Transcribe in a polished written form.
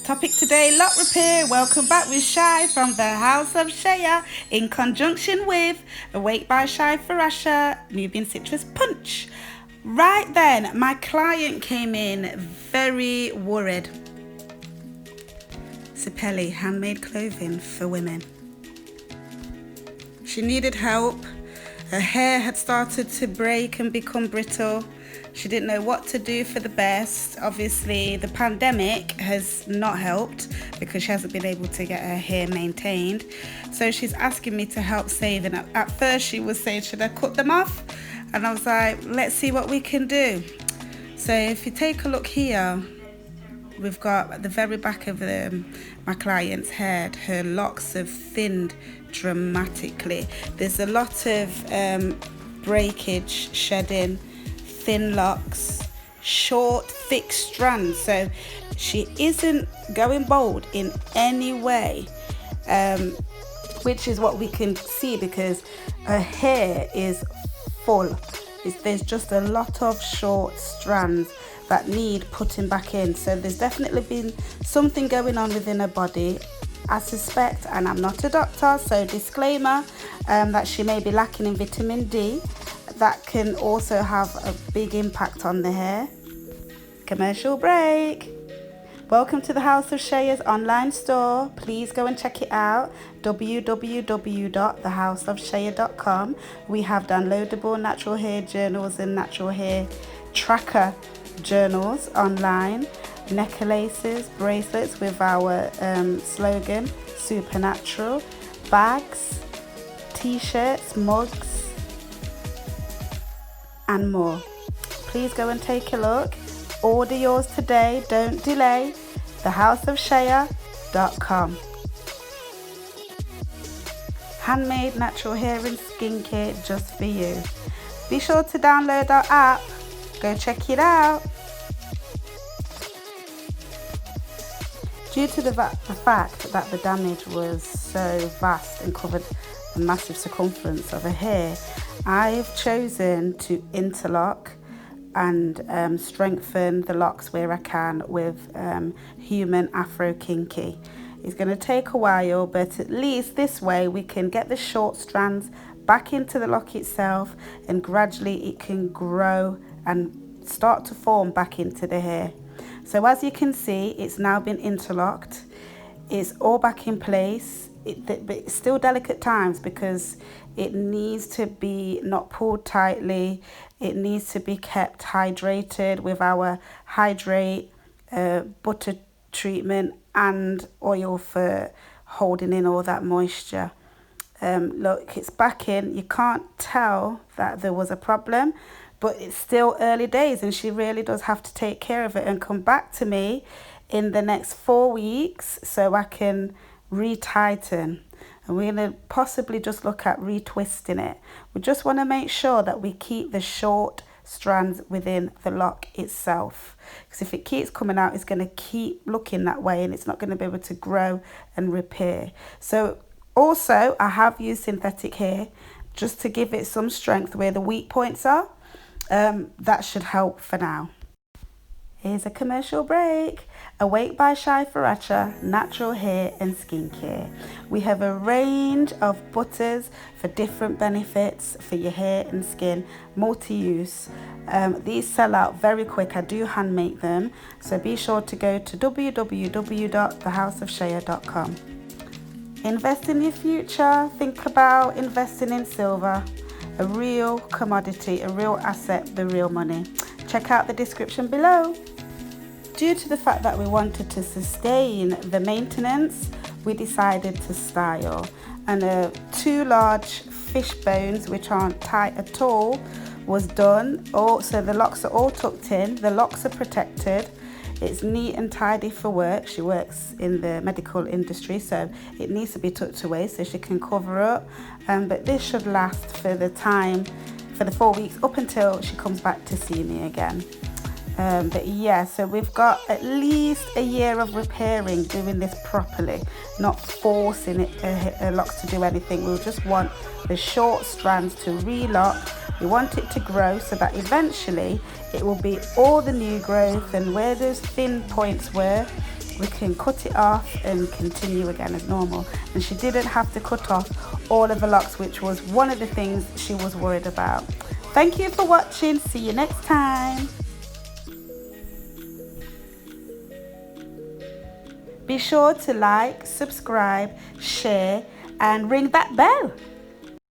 Topic today, lock repair. Welcome back with Shai from the House of Shaya in conjunction with Awake by Shai Farasha, Nubian Citrus Punch. Right then, my client came in very worried. Sipeli, handmade clothing for women. She needed help. Her hair had started to break and become brittle. She didn't know what to do for the best. Obviously, the pandemic has not helped because she hasn't been able to get her hair maintained. So she's asking me to help save. And at first she was saying, should I cut them off? And I was like, let's see what we can do. So if you take a look here, we've got at the very back of my client's head, her locks have thinned dramatically. There's a lot of breakage, shedding, thin locks, short, thick strands. So she isn't going bald in any way, which is what we can see because her hair is full. There's just a lot of short strands that need putting back in. So there's definitely been something going on within her body. I suspect, and I'm not a doctor, so disclaimer, that she may be lacking in vitamin D. That can also have a big impact on the hair. Commercial break. Welcome to the House of Shaya's online store. Please go and check it out, www.thehouseofshaya.com. We have downloadable natural hair journals and natural hair tracker journals online, necklaces, bracelets with our slogan, supernatural, bags, t-shirts, mugs, and more. Please go and take a look. Order yours today, don't delay. thehouseofshaya.com. Handmade natural hair and skincare just for you. Be sure to download our app. Go check it out. Due to the fact that the damage was so vast and covered a massive circumference of her hair, I've chosen to interlock and strengthen the locks where I can with Human Afro Kinky. It's going to take a while, but at least this way we can get the short strands back into the lock itself, and gradually it can grow and start to form back into the hair. So as you can see, it's now been interlocked. It's all back in place. But it's still delicate times because it needs to be not pulled tightly. It needs to be kept hydrated with our hydrate butter treatment and oil for holding in all that moisture. Look, it's back in. You can't tell that there was a problem, but it's still early days and she really does have to take care of it and come back to me in the next 4 weeks so I can retighten. And we're going to possibly just look at retwisting it. We just want to make sure that we keep the short strands within the lock itself, because if it keeps coming out, it's going to keep looking that way and it's not going to be able to grow and repair. So also I have used synthetic hair just to give it some strength where the weak points are. That should help for now. Here's a commercial break. Awake by Shai Farasha, natural hair and skincare. We have a range of butters for different benefits for your hair and skin, multi-use. These sell out very quick. I do hand make them, so be sure to go to www.thehouseofshaya.com. Invest in your future. Think about investing in silver, a real commodity, a real asset, the real money. Check out the description below. Due to the fact that we wanted to sustain the maintenance, we decided to style. And 2 large fish bones, which aren't tight at all, was done. So the locks are all tucked in, the locks are protected. It's neat and tidy for work. She works in the medical industry, so it needs to be tucked away so she can cover up. But this should last for the 4 weeks up until she comes back to see me again. But yeah, so we've got at least a year of repairing, doing this properly, not forcing her locks to do anything. We just want the short strands to relock. We want it to grow so that eventually it will be all the new growth, and where those thin points were, we can cut it off and continue again as normal. And she didn't have to cut off all of the locks, which was one of the things she was worried about. Thank you for watching. See you next time. Be sure to like, subscribe, share, and ring that bell.